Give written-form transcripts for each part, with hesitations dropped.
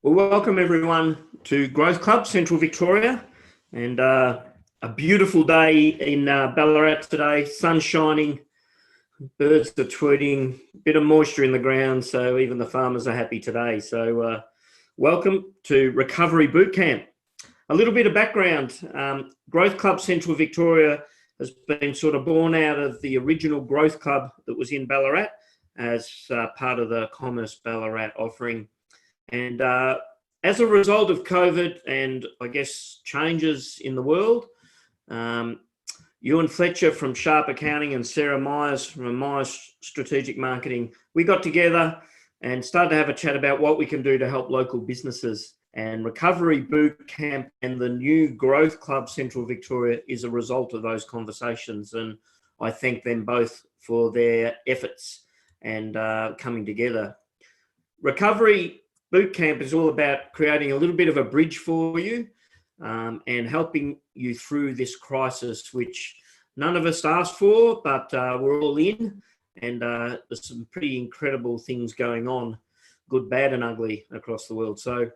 Well, welcome everyone to Growth Club Central Victoria, and a beautiful day in Ballarat today. Sun shining, birds are tweeting, bit of moisture in the ground, so even the farmers are happy today. So welcome to Recovery Boot Camp. A little bit of background. Growth Club Central Victoria has been sort of born out of the original Growth Club that was in Ballarat as part of the Commerce Ballarat offering. And as a result of COVID and I guess changes in the world, Ewen Fletcher from Sharp Accounting and Sarah Myers from Myers Strategic Marketing, we got together and started to have a chat about what we can do to help local businesses. And Recovery Boot Camp and the new Growth Club Central Victoria is a result of those conversations. And I thank them both for their efforts and coming together. Recovery Boot Camp is all about creating a little bit of a bridge for you and helping you through this crisis, which none of us asked for, but we're all in. And there's some pretty incredible things going on, good, bad, and ugly across the world. So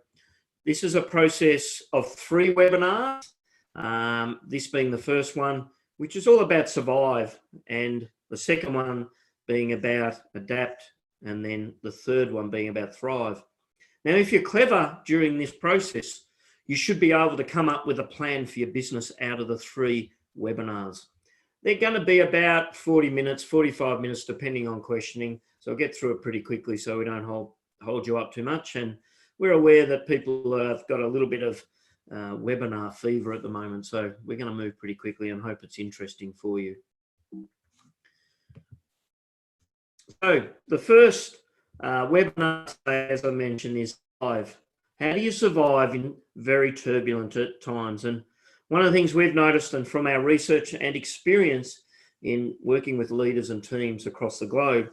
this is a process of 3 webinars, this being the first one, which is all about survive, and the second one being about adapt, and then the third one being about thrive. Now, if you're clever during this process, you should be able to come up with a plan for your business out of the 3 webinars. They're going to be about 40 minutes, 45 minutes, depending on questioning. So I'll get through it pretty quickly so we don't hold you up too much. And we're aware that people have got a little bit of webinar fever at the moment. So we're going to move pretty quickly and hope it's interesting for you. So the first webinar, as I mentioned, is survive. How do you survive in very turbulent times? And one of the things we've noticed, and from our research and experience in working with leaders and teams across the globe,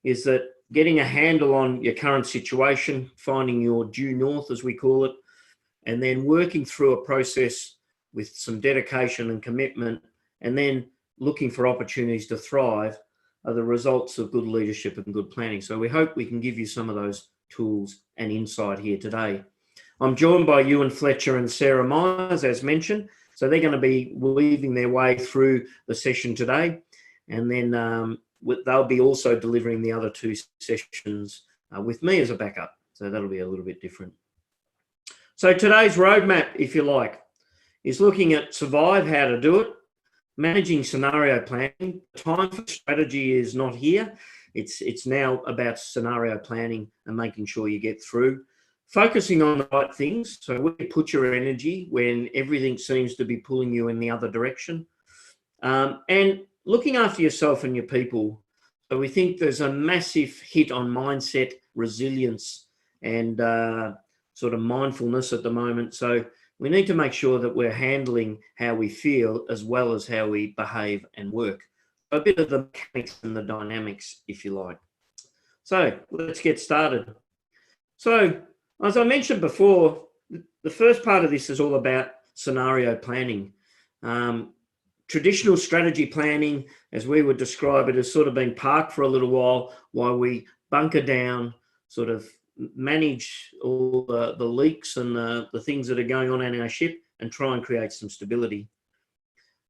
is that getting a handle on your current situation, finding your due north, as we call it, and then working through a process with some dedication and commitment, and then looking for opportunities to thrive, are the results of good leadership and good planning. So we hope we can give you some of those tools and insight here today. I'm joined by Ewen Fletcher and Sarah Myers, as mentioned. So they're going to be weaving their way through the session today. And then they'll be also delivering the other 2 sessions with me as a backup. So that'll be a little bit different. So today's roadmap, if you like, is looking at survive, how to do it, managing scenario planning. Time for strategy is not here. It's now about scenario planning and making sure you get through. Focusing on the right things. So where you put your energy when everything seems to be pulling you in the other direction. And looking after yourself and your people. So we think there's a massive hit on mindset, resilience, and sort of mindfulness at the moment. So we need to make sure that we're handling how we feel as well as how we behave and work. A bit of the mechanics and the dynamics, if you like. So let's get started. So as I mentioned before, the first part of this is all about scenario planning. Traditional strategy planning, as we would describe it, has sort of been parked for a little while we bunker down, sort of manage all the leaks and the things that are going on in our ship and try and create some stability.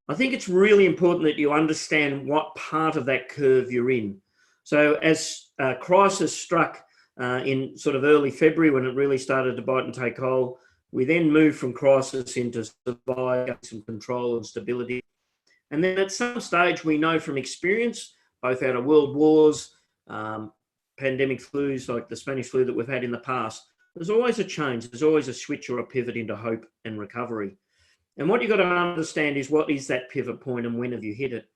I think it's really important that you understand what part of that curve you're in. So as crisis struck in sort of early February, when it really started to bite and take hold, we then moved from crisis into survive, some control and stability. And then at some stage, we know from experience, both out of world wars, pandemic flus like the Spanish flu that we've had in the past, there's always a change. There's always a switch or a pivot into hope and recovery. And what you've got to understand is, what is that pivot point and when have you hit it?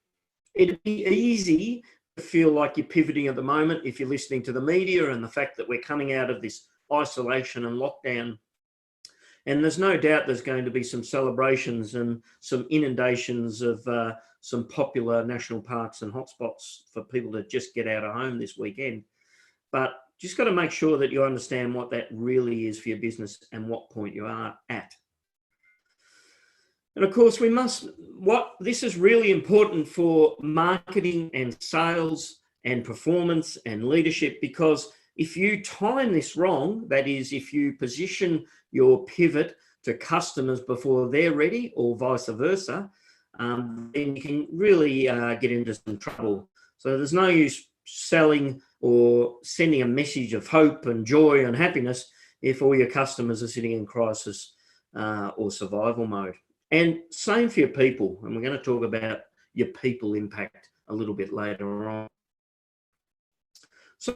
It'd be easy to feel like you're pivoting at the moment if you're listening to the media and the fact that we're coming out of this isolation and lockdown. And there's no doubt there's going to be some celebrations and some inundations of some popular national parks and hotspots for people to just get out of home this weekend. But just got to make sure that you understand what that really is for your business and what point you are at. And of course, this is really important for marketing and sales and performance and leadership, because If you time this wrong, that is, if you position your pivot to customers before they're ready or vice versa, then you can really get into some trouble. So there's no use selling or sending a message of hope and joy and happiness if all your customers are sitting in crisis or survival mode. And same for your people. And we're going to talk about your people impact a little bit later on. So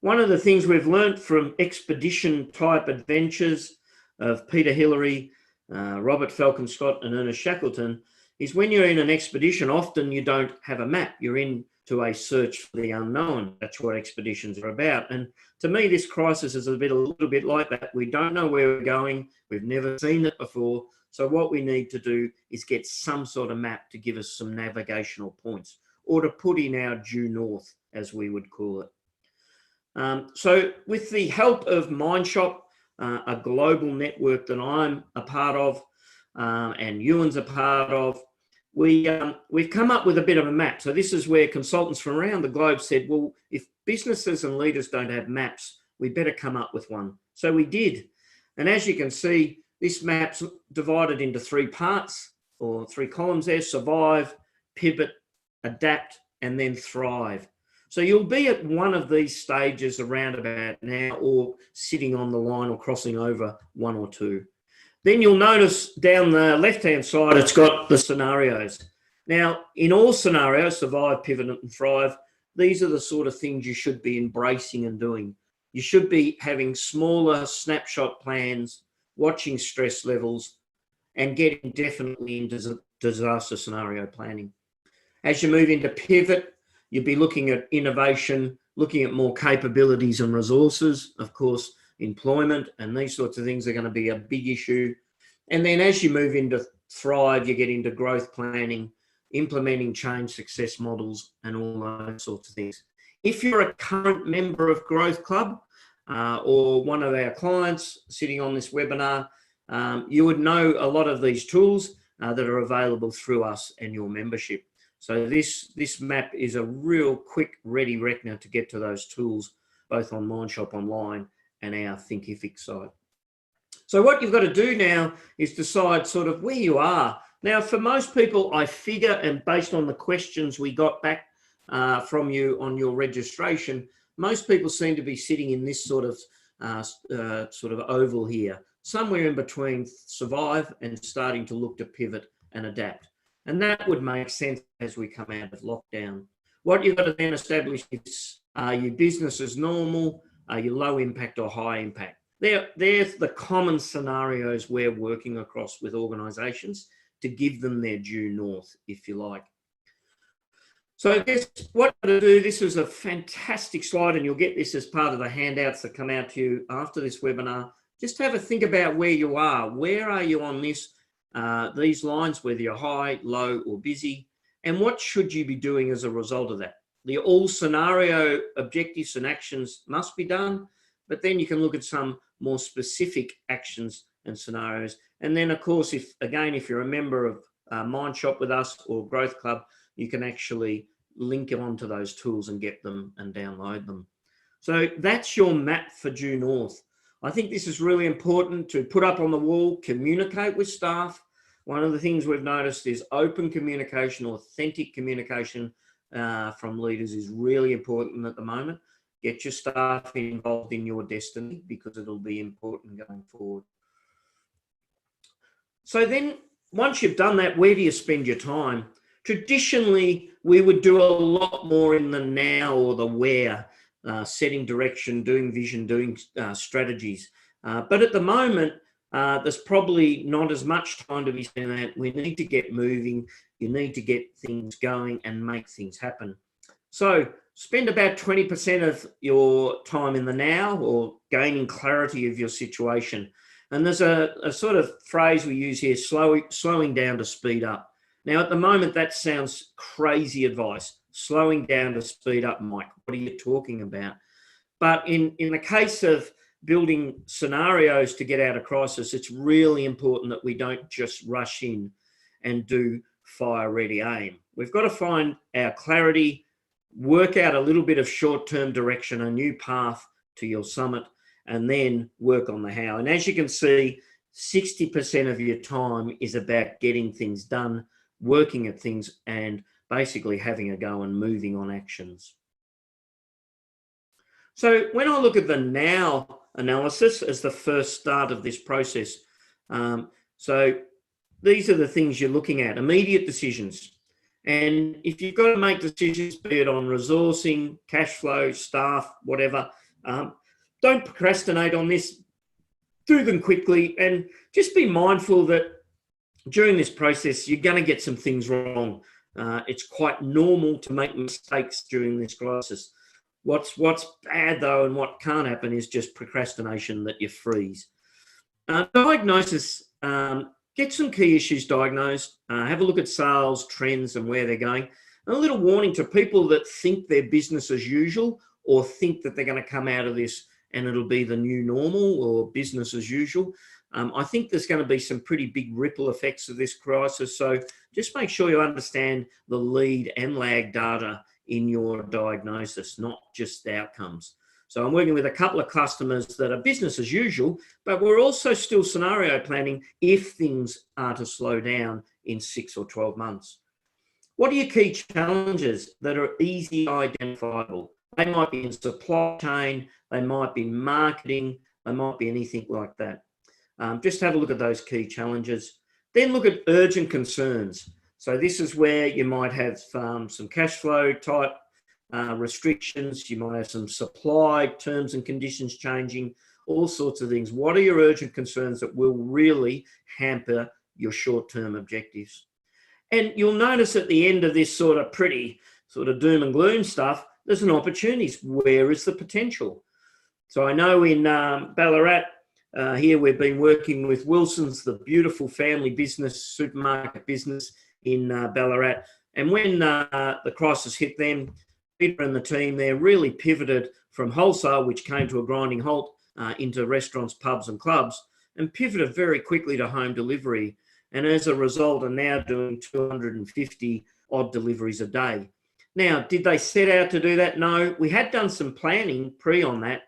one of the things we've learned from expedition type adventures of Peter Hillary, Robert Falcon Scott and Ernest Shackleton is when you're in an expedition, often you don't have a map. You're into a search for the unknown. That's what expeditions are about. And to me, this crisis is a little bit like that. We don't know where we're going. We've never seen it before. So what we need to do is get some sort of map to give us some navigational points, or to put in our due north, as we would call it. So with the help of Mindshop, a global network that I'm a part of, and Ewan's a part of, we've come up with a bit of a map. So this is where consultants from around the globe said, well, if businesses and leaders don't have maps, we better come up with one. So we did. And as you can see, this map's divided into 3 parts, or 3 columns there: survive, pivot, adapt, and then thrive. So you'll be at one of these stages around about now, or sitting on the line or crossing over 1 or 2. Then you'll notice down the left-hand side, it's got the scenarios. Now, in all scenarios, survive, pivot, and thrive, these are the sort of things you should be embracing and doing. You should be having smaller snapshot plans, watching stress levels, and getting definitely into disaster scenario planning. As you move into pivot, you'll be looking at innovation, looking at more capabilities and resources. Of course, employment and these sorts of things are going to be a big issue. And then as you move into thrive, you get into growth planning, implementing change success models, and all those sorts of things. If you're a current member of Growth Club or one of our clients sitting on this webinar, you would know a lot of these tools that are available through us and your membership. So this map is a real quick, ready reckoner to get to those tools, both on Mindshop Online and our Thinkific site. So what you've got to do now is decide sort of where you are. Now, for most people, I figure, and based on the questions we got back from you on your registration, most people seem to be sitting in this sort of oval here, somewhere in between survive and starting to look to pivot and adapt. And that would make sense as we come out of lockdown. What you've got to then establish is, are you business as normal? Are you low impact or high impact? They're the common scenarios we're working across with organisations to give them their due north, if you like. So I guess what I'm going to do, this is a fantastic slide, and you'll get this as part of the handouts that come out to you after this webinar. Just have a think about where you are. Where are you on this? These lines, whether you're high, low, or busy, and what should you be doing as a result of that? The all scenario objectives and actions must be done, but then you can look at some more specific actions and scenarios. And then, of course, if you're a member of Mindshop with us or Growth Club, you can actually link onto those tools and get them and download them. So that's your map for due north. I think this is really important to put up on the wall, communicate with staff. One of the things we've noticed is open communication, authentic communication from leaders is really important at the moment. Get your staff involved in your destiny because it'll be important going forward. So then once you've done that, where do you spend your time? Traditionally, we would do a lot more in the now or the where, setting direction, doing vision, doing strategies. But at the moment, there's probably not as much time to be spent on that. We need to get moving. You need to get things going and make things happen. So spend about 20% of your time in the now, or gaining clarity of your situation. And there's a sort of phrase we use here, slowing down to speed up. Now, at the moment, that sounds crazy advice. Slowing down to speed up, Mike. What are you talking about? But in the case of building scenarios to get out of crisis, it's really important that we don't just rush in and do fire, ready, aim. We've got to find our clarity, work out a little bit of short-term direction, a new path to your summit, and then work on the how. And as you can see, 60% of your time is about getting things done, working at things, and basically having a go and moving on actions. So when I look at the now analysis as the first start of this process, so these are the things you're looking at: immediate decisions. And if you've got to make decisions, be it on resourcing, cash flow, staff, whatever, don't procrastinate on this. Do them quickly, and just be mindful that during this process, you're going to get some things wrong. It's quite normal to make mistakes during this crisis. What's bad, though, and what can't happen is just procrastination, that you freeze. Diagnosis, get some key issues diagnosed. Have a look at sales trends and where they're going. And a little warning to people that think they're business as usual, or think that they're going to come out of this and it'll be the new normal or business as usual. I think there's going to be some pretty big ripple effects of this crisis. So just make sure you understand the lead and lag data in your diagnosis, not just the outcomes. So I'm working with a couple of customers that are business as usual, but we're also still scenario planning if things are to slow down in 6 or 12 months. What are your key challenges that are easy identifiable? They might be in supply chain, they might be marketing, they might be anything like that. Just have a look at those key challenges. Then look at urgent concerns. So this is where you might have some cash flow type restrictions, you might have some supply terms and conditions changing, all sorts of things. What are your urgent concerns that will really hamper your short-term objectives? And you'll notice at the end of this sort of pretty sort of doom and gloom stuff, there's an opportunity. Where is the potential? So I know in Ballarat, here we've been working with Wilson's, the beautiful family business, supermarket business in Ballarat. And when the crisis hit them, Peter and the team there really pivoted from wholesale, which came to a grinding halt, into restaurants, pubs and clubs, and pivoted very quickly to home delivery. And as a result are now doing 250 odd deliveries a day. Now, did they set out to do that? No, we had done some planning on that.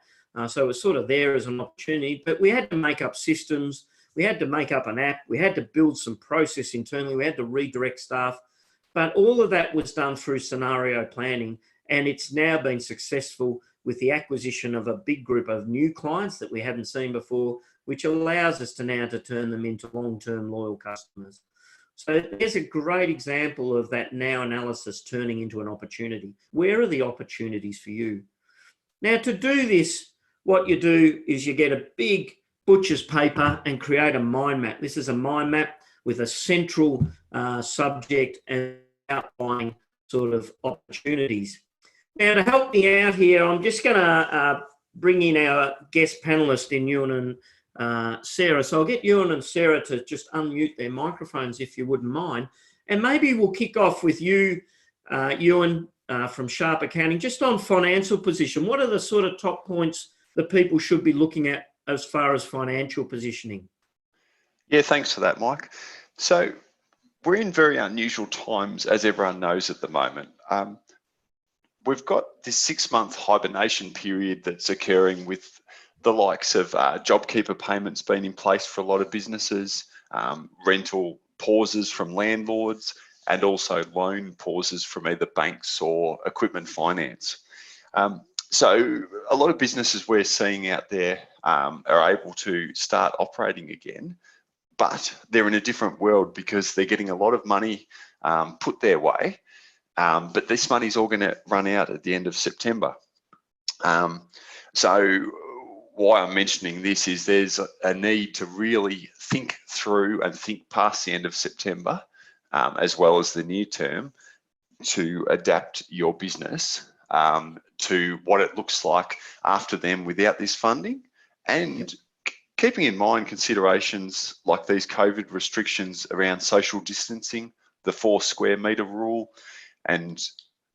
So it was sort of there as an opportunity, but we had to make up systems. We had to make up an app. We had to build some process internally. We had to redirect staff, but all of that was done through scenario planning. And it's now been successful with the acquisition of a big group of new clients that we hadn't seen before, which allows us to now to turn them into long-term loyal customers. So there's a great example of that now analysis turning into an opportunity. Where are the opportunities for you? Now, to do this, what you do is you get a big butcher's paper and create a mind map. This is a mind map with a central subject and outlining sort of opportunities. Now, to help me out here, I'm just going to bring in our guest panelist in Ewen and Sarah. So I'll get Ewen and Sarah to just unmute their microphones if you wouldn't mind. And maybe we'll kick off with you, Ewen, from Sharp Accounting, just on financial position. What are the sort of top points that people should be looking at as far as financial positioning? Yeah, thanks for that, Mike. So we're in very unusual times, as everyone knows at the moment. We've got this 6-month hibernation period that's occurring with the likes of JobKeeper payments being in place for a lot of businesses, rental pauses from landlords, and also loan pauses from either banks or equipment finance. So a lot of businesses we're seeing out there are able to start operating again, but they're in a different world because they're getting a lot of money put their way. But this money's all going to run out at the end of September. So why I'm mentioning this is there's a need to really think through and think past the end of September, as well as the near term, to adapt your business to what it looks like after them without this funding, and keeping in mind considerations like these COVID restrictions around social distancing, the 4 square metre rule, and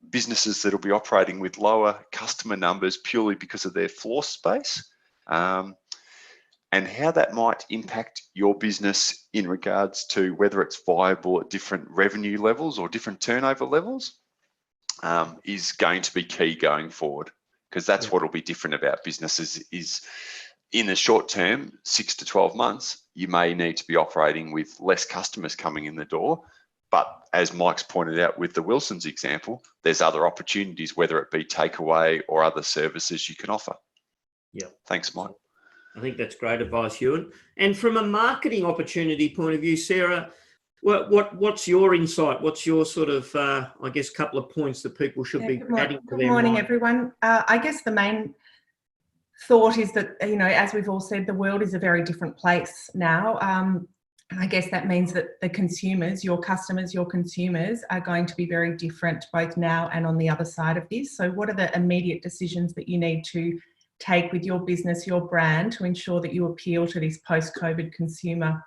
businesses that'll be operating with lower customer numbers purely because of their floor space, and how that might impact your business in regards to whether it's viable at different revenue levels or different turnover levels, is going to be key going forward, because that's what will be different about businesses is in the short term, 6 to 12 months, you may need to be operating with less customers coming in the door. But as Mike's pointed out with the Wilson's example, there's other opportunities, whether it be takeaway or other services you can offer. Yeah. Thanks, Mike. I think that's great advice, Ewan. And from a marketing opportunity point of view, Sarah, what's your insight? What's your sort of, I guess, couple of points that people should be adding to their Good morning, mind? everyone. I guess the main thought is that, as we've all said, the world is a very different place now. And I guess that means that the consumers, your customers, your consumers are going to be very different both now and on the other side of this. So what are the immediate decisions that you need to take with your business, your brand, to ensure that you appeal to this post-COVID consumer?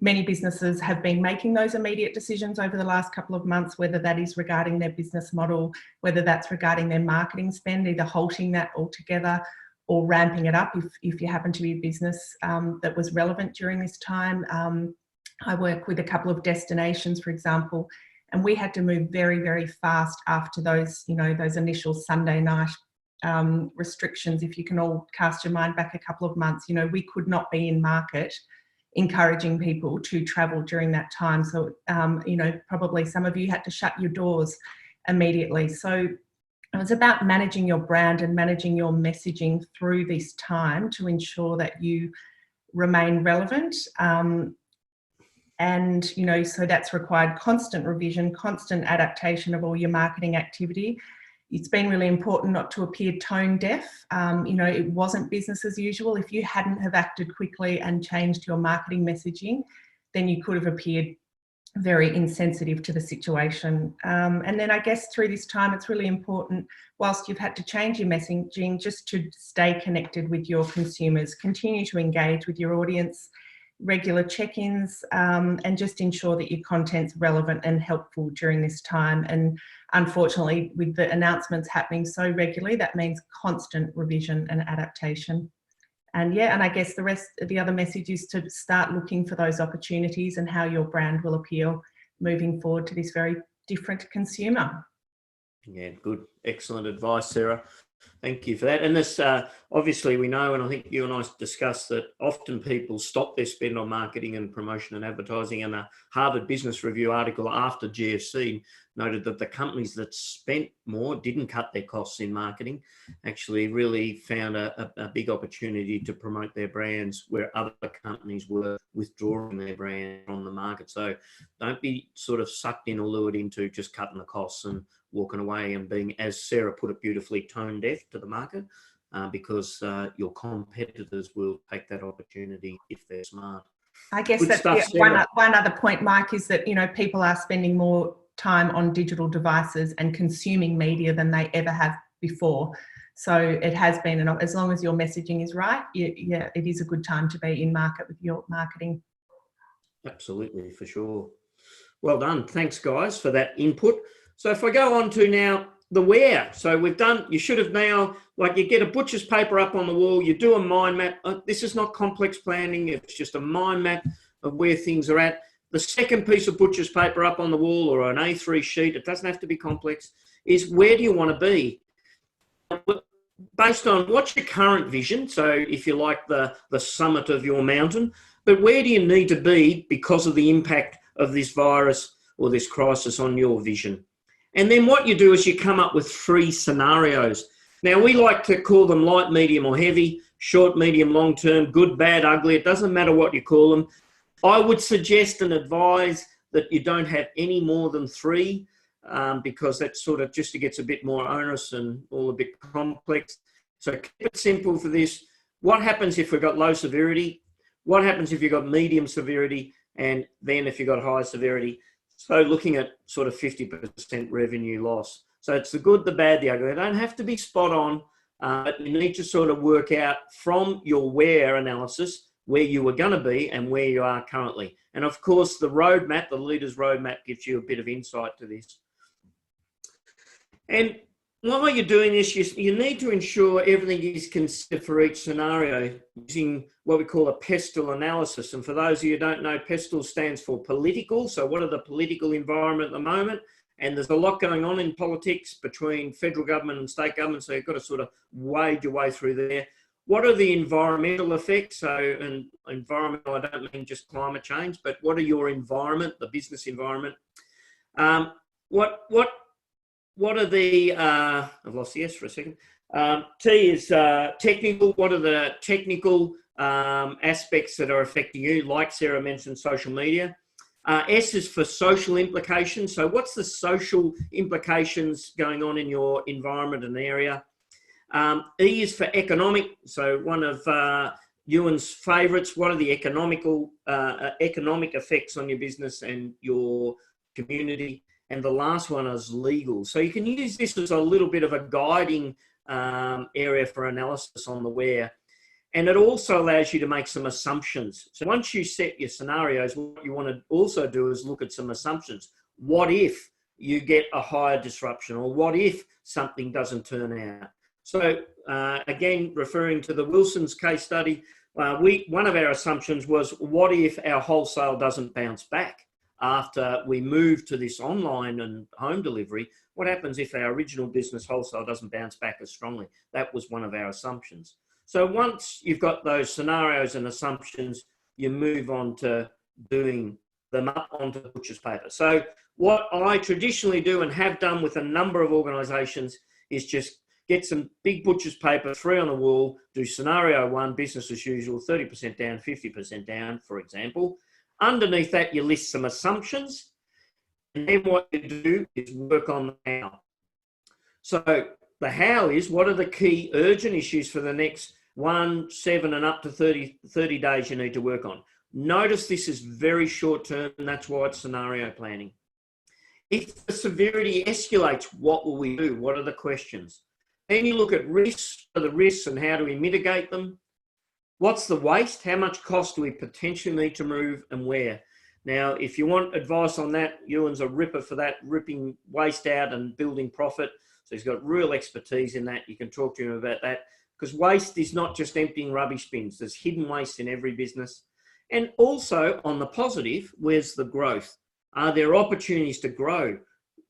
Many businesses have been making those immediate decisions over the last couple of months, whether that is regarding their business model, whether that's regarding their marketing spend, either halting that altogether or ramping it up if you happen to be a business that was relevant during this time. I work with a couple of destinations, for example, and we had to move very, very fast after those initial Sunday night restrictions. If you can all cast your mind back a couple of months, we could not be in market encouraging people to travel during that time. So, probably some of you had to shut your doors immediately. So it was about managing your brand and managing your messaging through this time to ensure that you remain relevant. So that's required constant revision, constant adaptation of all your marketing activity. It's been really important not to appear tone deaf. It wasn't business as usual. If you hadn't have acted quickly and changed your marketing messaging, then you could have appeared very insensitive to the situation. And then I guess through this time, it's really important, whilst you've had to change your messaging, just to stay connected with your consumers, continue to engage with your audience, regular check-ins, and just ensure that your content's relevant and helpful during this time. And unfortunately, with the announcements happening so regularly, that means constant revision and adaptation. And I guess the other message is to start looking for those opportunities and how your brand will appeal moving forward to this very different consumer. Yeah, good. Excellent advice, Sarah. Thank you for that. And this, obviously we know, and I think you and I discussed that often people stop their spend on marketing and promotion and advertising, and a Harvard Business Review article after GFC noted that the companies that spent more didn't cut their costs in marketing, actually really found a big opportunity to promote their brands where other companies were withdrawing their brand from the market. So don't be sort of sucked in or lured into just cutting the costs and walking away and being, as Sarah put it beautifully, tone deaf to the market, because your competitors will take that opportunity if they're smart. I guess that's one other point, Mike, is that people are spending more time on digital devices and consuming media than they ever have before. So it has been, as long as your messaging is right, it is a good time to be in market with your marketing. Absolutely, for sure. Well done. Thanks, guys, for that input. So if I go on to now the where, so we've done, you should have now, like you get a butcher's paper up on the wall, you do a mind map. This is not complex planning. It's just a mind map of where things are at. The second piece of butcher's paper up on the wall, or an A3 sheet, it doesn't have to be complex, is where do you want to be? Based on what's your current vision, so if you like the summit of your mountain, but where do you need to be because of the impact of this virus or this crisis on your vision? And then what you do is you come up with 3 scenarios. Now, we like to call them light, medium, or heavy, short, medium, long term, good, bad, ugly. It doesn't matter what you call them. I would suggest and advise that you don't have any more than 3, because that sort of just gets a bit more onerous and all a bit complex. So keep it simple for this. What happens if we've got low severity? What happens if you've got medium severity? And then if you've got high severity? So looking at sort of 50% revenue loss. So it's the good, the bad, the ugly. They don't have to be spot on, but you need to sort of work out from your where analysis where you were going to be and where you are currently. And of course, the roadmap, the leader's roadmap, gives you a bit of insight to this. And while you're doing this, you need to ensure everything is considered for each scenario using what we call a PESTLE analysis. And for those of you who don't know, PESTLE stands for political. So what are the political environment at the moment? And there's a lot going on in politics between federal government and state government, so you've got to sort of wade your way through there. What are the environmental effects? So, and environmental, I don't mean just climate change, but what are your environment, the business environment? What are the, I've lost the S for a second. T is technical. What are the technical aspects that are affecting you? Like Sarah mentioned, social media. S is for social implications. So what's the social implications going on in your environment and area? E is for economic. So one of Ewan's favourites, what are the economic effects on your business and your community? And the last one is legal. So you can use this as a little bit of a guiding area for analysis on the where. And it also allows you to make some assumptions. So once you set your scenarios, what you want to also do is look at some assumptions. What if you get a higher disruption, or what if something doesn't turn out? So again, referring to the Wilson's case study, one of our assumptions was, what if our wholesale doesn't bounce back after we move to this online and home delivery? What happens if our original business wholesale doesn't bounce back as strongly? That was one of our assumptions. So once you've got those scenarios and assumptions, you move on to doing them up onto the butcher's paper. So what I traditionally do and have done with a number of organisations is just get some big butcher's paper, 3 on the wall, do scenario 1, business as usual, 30% down, 50% down, for example. Underneath that, you list some assumptions. And then what you do is work on the how. So the how is, what are the key urgent issues for the next 1, 7 and up to 30 days you need to work on? Notice this is very short term, and that's why it's scenario planning. If the severity escalates, what will we do? What are the questions? Then you look at risks, what are the risks and how do we mitigate them? What's the waste? How much cost do we potentially need to move and where? Now, if you want advice on that, Ewan's a ripper for that, ripping waste out and building profit. So he's got real expertise in that. You can talk to him about that, because waste is not just emptying rubbish bins. There's hidden waste in every business. And also on the positive, where's the growth? Are there opportunities to grow?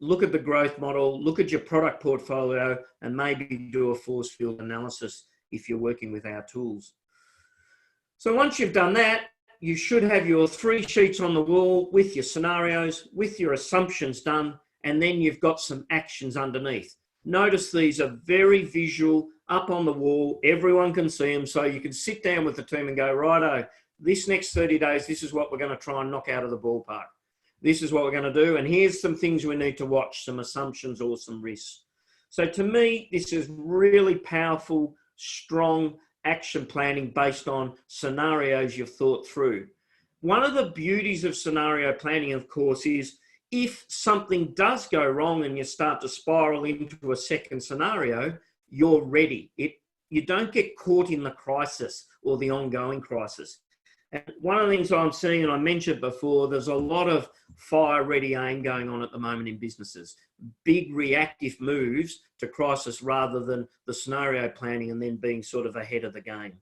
Look at the growth model, look at your product portfolio, and maybe do a force field analysis if you're working with our tools. So once you've done that, you should have your 3 sheets on the wall with your scenarios, with your assumptions done, and then you've got some actions underneath. Notice these are very visual, up on the wall. Everyone can see them, so you can sit down with the team and go, righto, this next 30 days, this is what we're going to try and knock out of the ballpark. This is what we're going to do, and here's some things we need to watch, some assumptions or some risks. So to me, this is really powerful, strong action planning based on scenarios you've thought through. One of the beauties of scenario planning, of course, is if something does go wrong and you start to spiral into a second scenario, you're ready. You don't get caught in the crisis or the ongoing crisis. And one of the things I'm seeing, and I mentioned before, there's a lot of fire ready aim going on at the moment in businesses. Big reactive moves to crisis rather than the scenario planning and then being sort of ahead of the game.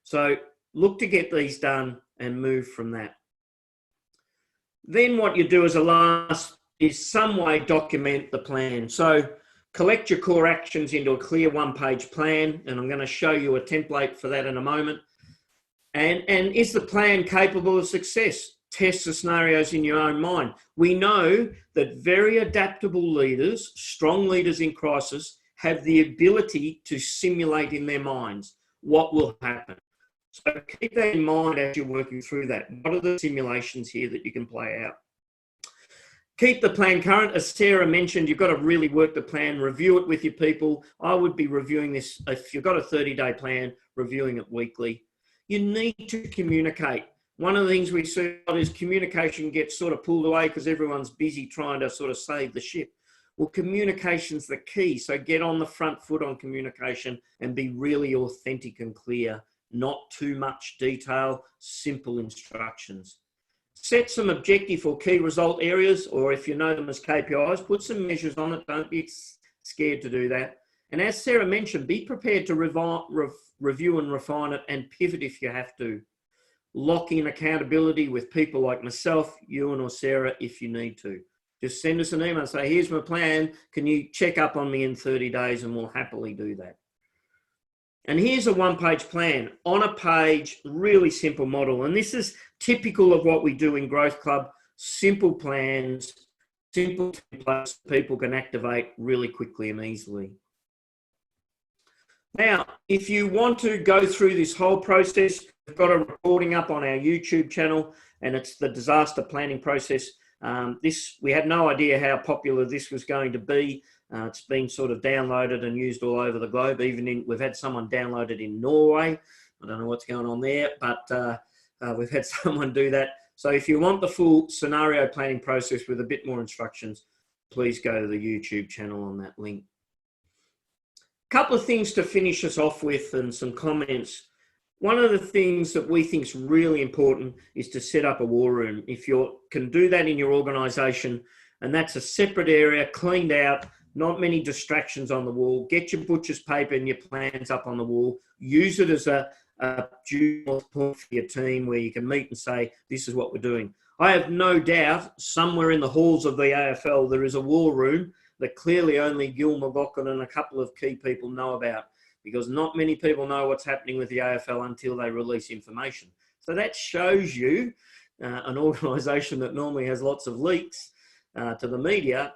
So look to get these done and move from that. Then what you do as a last is some way document the plan. So collect your core actions into a clear 1-page plan, and I'm going to show you a template for that in a moment. And is the plan capable of success? Test the scenarios in your own mind. We know that very adaptable leaders, strong leaders in crisis, have the ability to simulate in their minds what will happen. So keep that in mind as you're working through that. What are the simulations here that you can play out? Keep the plan current. As Sarah mentioned, you've got to really work the plan, review it with your people. I would be reviewing this, if you've got a 30-day plan, reviewing it weekly. You need to communicate. One of the things we see is communication gets sort of pulled away because everyone's busy trying to sort of save the ship. Well, communication's the key. So get on the front foot on communication and be really authentic and clear. Not too much detail, simple instructions. Set some objective or key result areas, or if you know them as KPIs, put some measures on it. Don't be scared to do that. And as Sarah mentioned, be prepared to review and refine it and pivot if you have to. Lock in accountability with people like myself, Ewan or Sarah if you need to. just send us an email and say, here's my plan. Can you check up on me in 30 days? And we'll happily do that. And here's a one-page plan. On a page, really simple model. And this is typical of what we do in Growth Club. Simple plans, simple templates people can activate really quickly and easily. Now, if you want to go through this whole process, we've got a recording up on our YouTube channel, and it's the disaster planning process. We had no idea how popular this was going to be. It's been sort of downloaded and used all over the globe. We've had someone download it in Norway. I don't know what's going on there, but we've had someone do that. So if you want the full scenario planning process with a bit more instructions, please go to the YouTube channel on that link. A couple of things to finish us off with and some comments. One of the things that we think is really important is to set up a war room. If you can do that in your organisation, and that's a separate area, cleaned out, not many distractions on the wall, get your butcher's paper and your plans up on the wall, use it as a due point for your team where you can meet and say, this is what we're doing. I have no doubt somewhere in the halls of the AFL there is a war room that clearly only Gil McLaughlin and a couple of key people know about, because not many people know what's happening with the AFL until they release information. So that shows you an organisation that normally has lots of leaks to the media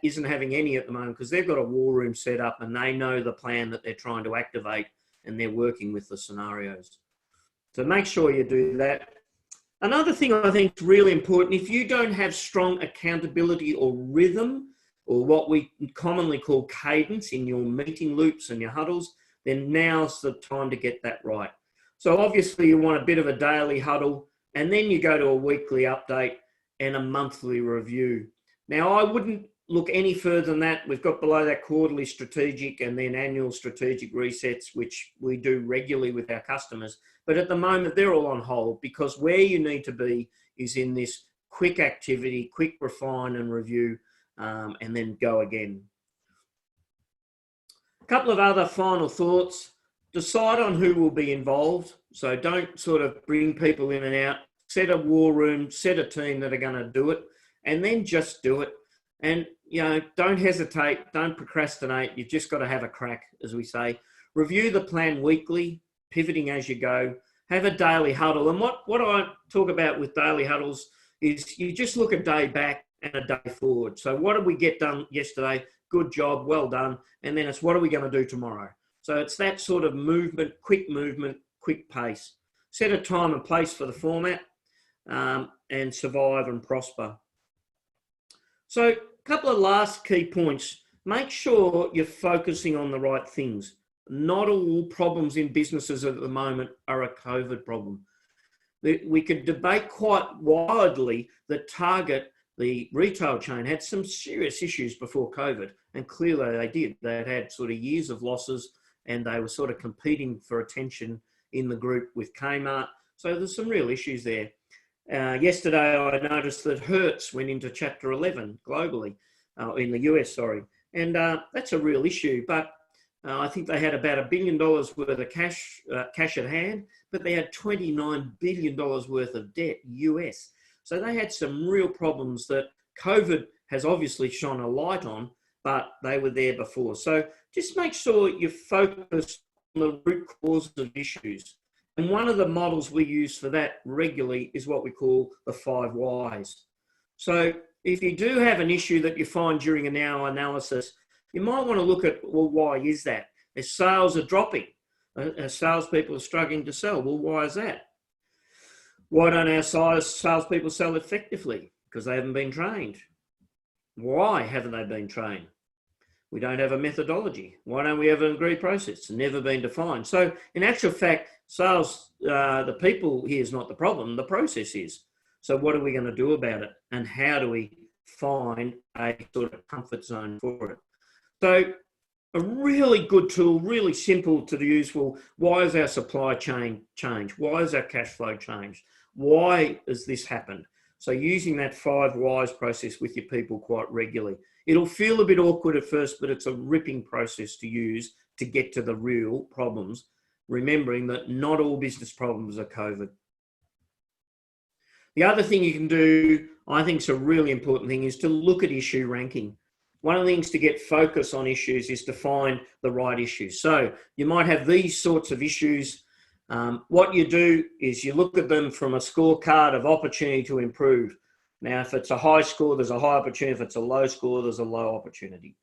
isn't having any at the moment, because they've got a war room set up and they know the plan that they're trying to activate and they're working with the scenarios. So make sure you do that. Another thing I think is really important, if you don't have strong accountability or rhythm, or what we commonly call cadence in your meeting loops and your huddles, then now's the time to get that right. So obviously you want a bit of a daily huddle, and then you go to a weekly update and a monthly review. Now, I wouldn't look any further than that. We've got below that quarterly strategic and then annual strategic resets, which we do regularly with our customers. But at the moment, they're all on hold, because where you need to be is in this quick activity, quick refine and review, and then go again. A couple of other final thoughts. Decide on who will be involved. So don't sort of bring people in and out. Set a war room, set a team that are going to do it, and then just do it. And, don't hesitate, don't procrastinate. You've just got to have a crack, as we say. Review the plan weekly, pivoting as you go. Have a daily huddle. And what I talk about with daily huddles is you just look a day back and a day forward. So what did we get done yesterday? Good job, well done. And then it's what are we going to do tomorrow? So it's that sort of movement, quick pace. Set a time and place for the format, and survive and prosper. So a couple of last key points. Make sure you're focusing on the right things. Not all problems in businesses at the moment are a COVID problem. We could debate quite widely that Target, the retail chain, had some serious issues before COVID, and clearly they did. They had sort of years of losses, and they were sort of competing for attention in the group with Kmart. So there's some real issues there. Yesterday, I noticed that Hertz went into Chapter 11 globally, in the US, sorry. And that's a real issue. But I think they had about $1 billion worth of cash at hand, but they had $29 billion worth of debt, US. So they had some real problems that COVID has obviously shone a light on, but they were there before. So just make sure you focus on the root causes of issues. And one of the models we use for that regularly is what we call the 5 whys. So if you do have an issue that you find during an hour analysis, you might want to look at, well, why is that? If sales are dropping, salespeople are struggling to sell, well, why is that? Why don't our salespeople sell effectively? Because they haven't been trained. Why haven't they been trained? We don't have a methodology. Why don't we have an agreed process? It's never been defined. So in actual fact, sales, the people here is not the problem, the process is. So what are we going to do about it? And how do we find a sort of comfort zone for it? So a really good tool, really simple to use. Well, why has our supply chain changed? Why has our cash flow changed? Why has this happened? So using that 5 whys process with your people quite regularly. It'll feel a bit awkward at first, but it's a ripping process to use to get to the real problems, remembering that not all business problems are COVID. The other thing you can do I think it's a really important thing is to look at issue ranking. One of the things to get focus on issues is to find the right issues. So you might have these sorts of issues. What you do is you look at them from a scorecard of opportunity to improve. Now, if it's a high score, there's a high opportunity. If it's a low score, there's a low opportunity.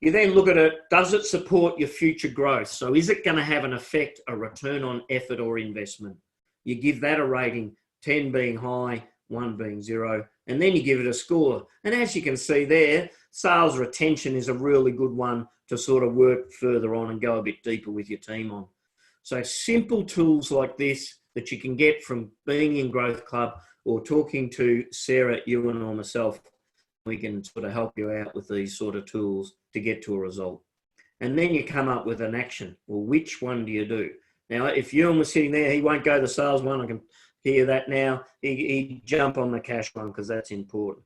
You then look at it, does it support your future growth? So is it going to have an effect, a return on effort or investment? You give that a rating, 10 being high, 1 being 0, and then you give it a score. And as you can see there, sales retention is a really good one to sort of work further on and go a bit deeper with your team on. So simple tools like this that you can get from being in Growth Club or talking to Sarah, Ewen or myself, we can sort of help you out with these sort of tools to get to a result. And then you come up with an action. Well, which one do you do? Now, if Ewen was sitting there, he won't go the sales one. I can hear that now. He'd jump on the cash one because that's important.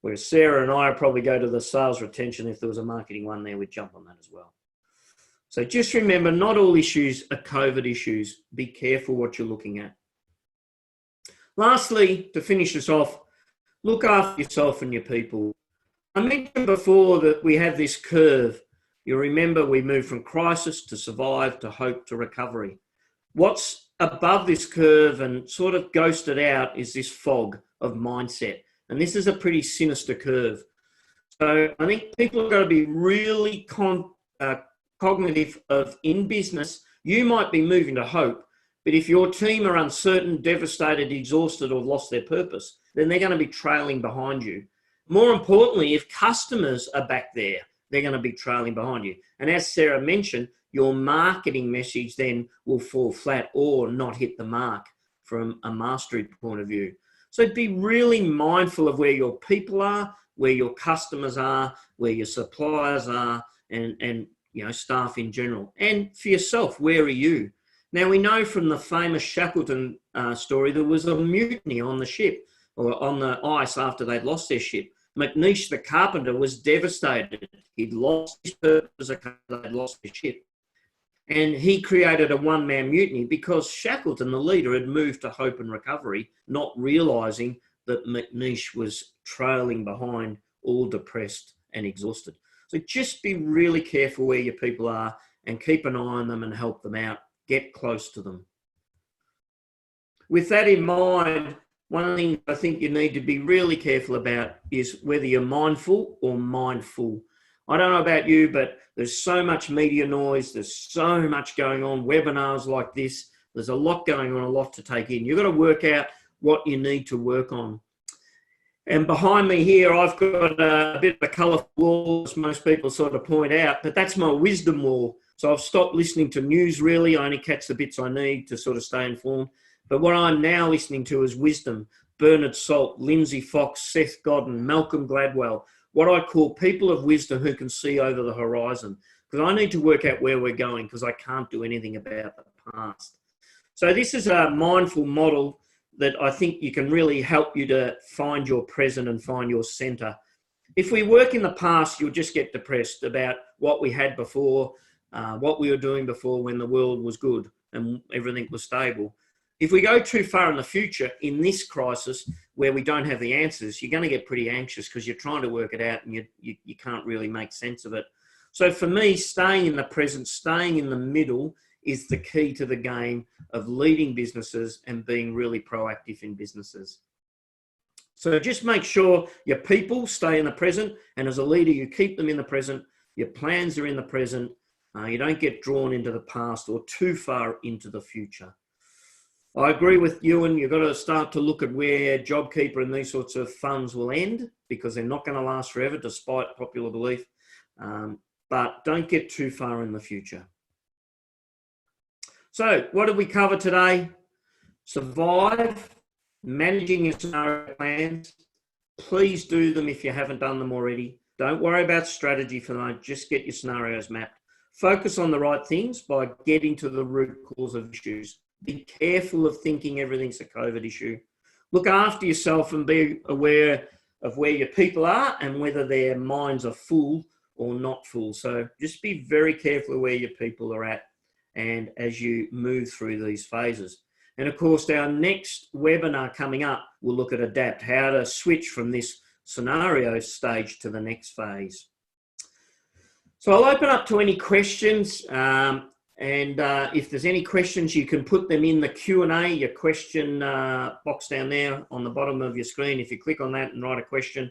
Whereas Sarah and I would probably go to the sales retention. If there was a marketing one there, we'd jump on that as well. So just remember, not all issues are COVID issues. Be careful what you're looking at. Lastly, to finish this off, look after yourself and your people. I mentioned before that we have this curve. You remember we move from crisis to survive to hope to recovery. What's above this curve and sort of ghosted out is this fog of mindset. And this is a pretty sinister curve. So I think people have got to be really cognitive of in business. You might be moving to hope, but if your team are uncertain, devastated, exhausted, or lost their purpose, then they're going to be trailing behind you. More importantly, if customers are back there, they're going to be trailing behind you. And as Sarah mentioned, your marketing message then will fall flat or not hit the mark from a mastery point of view. So be really mindful of where your people are, where your customers are, where your suppliers are, and you know, staff in general. And for yourself, where are you? Now, we know from the famous Shackleton story, there was a mutiny on the ship or on the ice after they'd lost their ship. McNeish, the carpenter, was devastated. He'd lost his purpose because they'd lost his ship. And he created a one-man mutiny because Shackleton, the leader, had moved to hope and recovery, not realising that McNeish was trailing behind, all depressed and exhausted. So just be really careful where your people are and keep an eye on them and help them out. Get close to them. With that in mind, one thing I think you need to be really careful about is whether you're mindful or mindful. I don't know about you, but there's so much media noise. There's so much going on, webinars like this. There's a lot going on, a lot to take in. You've got to work out what you need to work on. And behind me here, I've got a bit of a colourful wall, as most people sort of point out, but that's my wisdom wall. So I've stopped listening to news, really. I only catch the bits I need to sort of stay informed. But what I'm now listening to is wisdom. Bernard Salt, Lindsay Fox, Seth Godin, Malcolm Gladwell, what I call people of wisdom who can see over the horizon. Because I need to work out where we're going because I can't do anything about the past. So this is a mindful model that I think you can really help you to find your present and find your centre. If we work in the past, you'll just get depressed about what we had before, what we were doing before when the world was good and everything was stable. If we go too far in the future in this crisis where we don't have the answers, you're going to get pretty anxious because you're trying to work it out and you can't really make sense of it. So for me, staying in the present, staying in the middle is the key to the game of leading businesses and being really proactive in businesses. So just make sure your people stay in the present, and as a leader, you keep them in the present. Your plans are in the present. You don't get drawn into the past or too far into the future. I agree with you, and you've got to start to look at where JobKeeper and these sorts of funds will end because they're not going to last forever, despite popular belief. But don't get too far in the future. So what did we cover today? Survive, managing your scenario plans. Please do them if you haven't done them already. Don't worry about strategy for the moment. Just get your scenarios mapped. Focus on the right things by getting to the root cause of issues. Be careful of thinking everything's a COVID issue. Look after yourself and be aware of where your people are and whether their minds are full or not full. So just be very careful of where your people are at and as you move through these phases. And of course, our next webinar coming up will look at adapt, how to switch from this scenario stage to the next phase. So I'll open up to any questions. If there's any questions, you can put them in the Q&A, your question box down there on the bottom of your screen. If you click on that and write a question,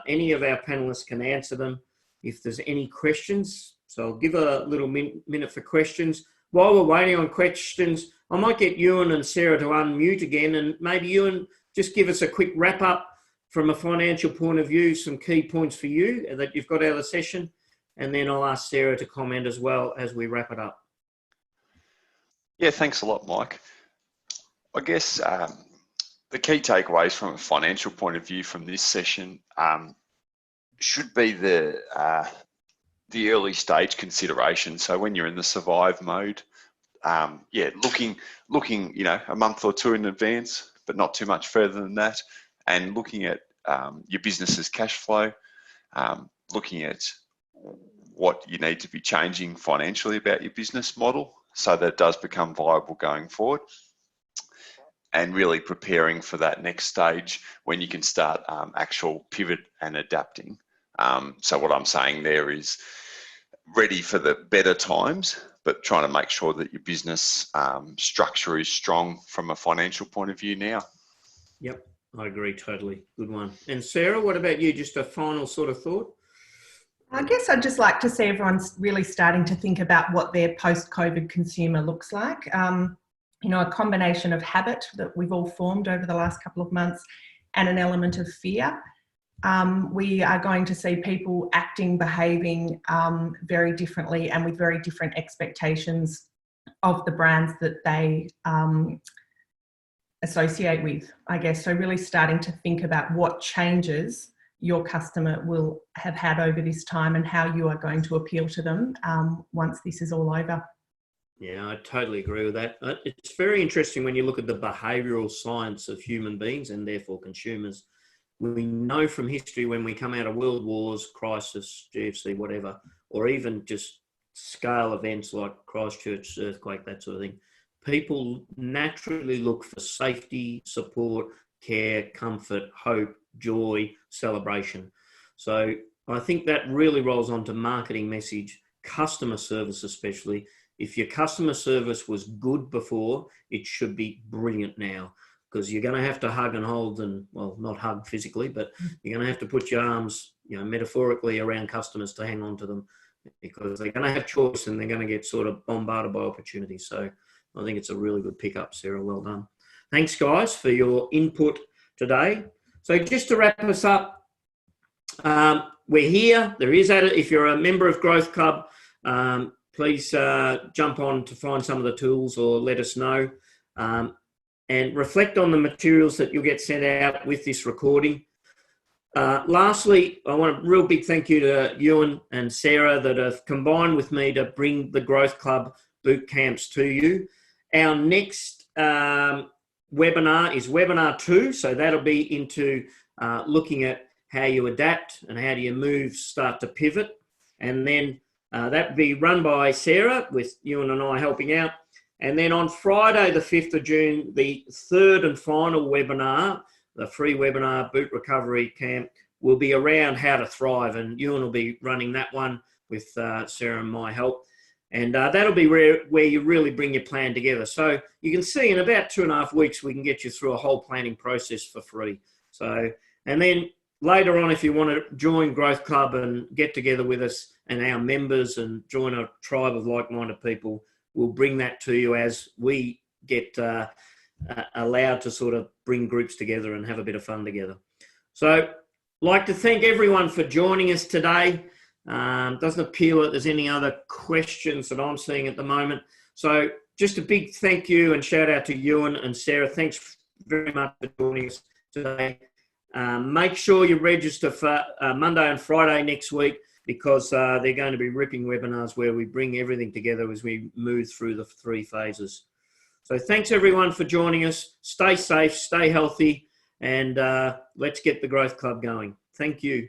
any of our panelists can answer them if there's any questions. So I'll give a little minute for questions. While we're waiting on questions, I might get Ewen and Sarah to unmute again, and maybe Ewen, just give us a quick wrap up from a financial point of view, some key points for you that you've got out of the session, and then I'll ask Sarah to comment as well as we wrap it up. Yeah, thanks a lot, Mike. I guess the key takeaways from a financial point of view from this session should be the early stage consideration. So when you're in the survive mode, looking, a month or two in advance, but not too much further than that, and looking at your business's cash flow, looking at what you need to be changing financially about your business model so that it does become viable going forward, and really preparing for that next stage when you can start actual pivot and adapting. So what I'm saying there is ready for the better times, but trying to make sure that your business structure is strong from a financial point of view now. Yep, I agree totally. Good one. And Sarah, what about you? Just a final sort of thought? I guess I'd just like to see everyone's really starting to think about what their post-COVID consumer looks like. A combination of habit that we've all formed over the last couple of months and an element of fear. We are going to see people acting, behaving very differently and with very different expectations of the brands that they associate with, I guess. So really starting to think about what changes your customer will have had over this time and how you are going to appeal to them once this is all over. Yeah, I totally agree with that. It's very interesting when you look at the behavioural science of human beings and therefore consumers. We know from history when we come out of world wars, crisis, GFC, whatever, or even just scale events like Christchurch earthquake, that sort of thing, people naturally look for safety, support, care, comfort, hope, joy, celebration. So I think that really rolls onto marketing message, customer service especially. If your customer service was good before, it should be brilliant now, because you're going to have to hug and hold and, well, not hug physically, but you're going to have to put your arms, metaphorically around customers to hang on to them, because they're going to have choice and they're going to get sort of bombarded by opportunities. So I think it's a really good pickup, Sarah. Well done. Thanks, guys, for your input today. So just to wrap us up, we're here. There is if you're a member of Growth Club, please jump on to find some of the tools or let us know, and reflect on the materials that you'll get sent out with this recording. Lastly, I want a real big thank you to Ewen and Sarah that have combined with me to bring the Growth Club boot camps to you. Our next webinar is webinar 2, so that'll be into looking at how you adapt and how do you start to pivot, and then that will be run by Sarah with Ewen and I helping out. And then on Friday, the 5th of June, the third and final webinar, the free webinar boot recovery camp, will be around how to thrive. And Ewen will be running that one with Sarah and my help. And that'll be where you really bring your plan together. So you can see in about 2.5 weeks, we can get you through a whole planning process for free. So, and then later on, if you want to join Growth Club and get together with us and our members and join a tribe of like-minded people, we'll bring that to you as we get allowed to sort of bring groups together and have a bit of fun together. So I'd like to thank everyone for joining us today. Doesn't appear that there's any other questions that I'm seeing at the moment. So just a big thank you and shout out to Ewen and Sarah. Thanks very much for joining us today. Make sure you register for Monday and Friday next week, because they're going to be ripping webinars where we bring everything together as we move through the 3 phases. So thanks everyone for joining us. Stay safe, stay healthy, and let's get the Growth Club going. Thank you.